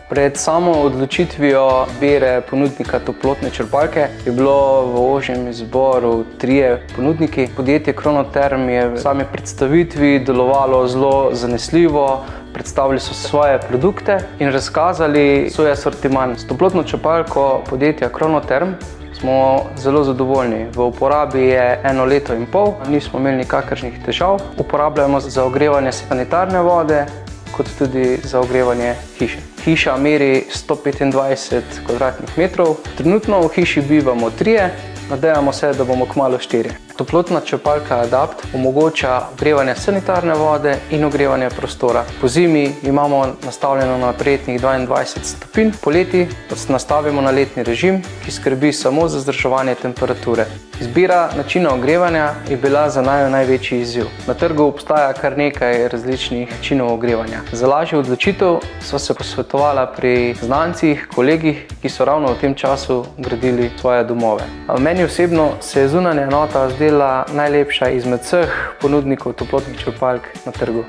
Pred samo odločitvijo izbire ponudnika toplotne črpalke je bilo v ožjem izboru 3 ponudniki. Podjetje Kronoterm je v sami predstavitvi delovalo zelo zanesljivo, predstavili so svoje produkte in razkazali svoj asortiman. S toplotno črpalko podjetja Kronoterm smo zelo zadovoljni. V uporabi je 1 leto in pol, nismo imeli nikakršnih težav. Uporabljamo za ogrevanje sanitarne vode, kot tudi za ogrevanje hiše. Hiša meri 125 kvadratnih metrov. Trenutno v hiši bivamo 3, nadejamo se, da bomo kmalu 4. Toplotna črpalka Adapt omogoča ogrevanje sanitarne vode in ogrevanje prostora. Pozimi imamo nastavljeno na prijetnih 22 stopinj, poleti pa se nastavimo na letni režim, ki skrbi samo za vzdrževanje temperature. Izbira načina ogrevanja je bila za največji izziv. Na trgu obstaja kar nekaj različnih načinov ogrevanja. Za lažjo odločitev sva se posvetovala pri znancih, kolegih, ki so ravno v tem času gradili svoje domove. Meni osebno se je zunanja enota zdela najlepša izmed vseh ponudnikov toplotnih črpalk na trgu.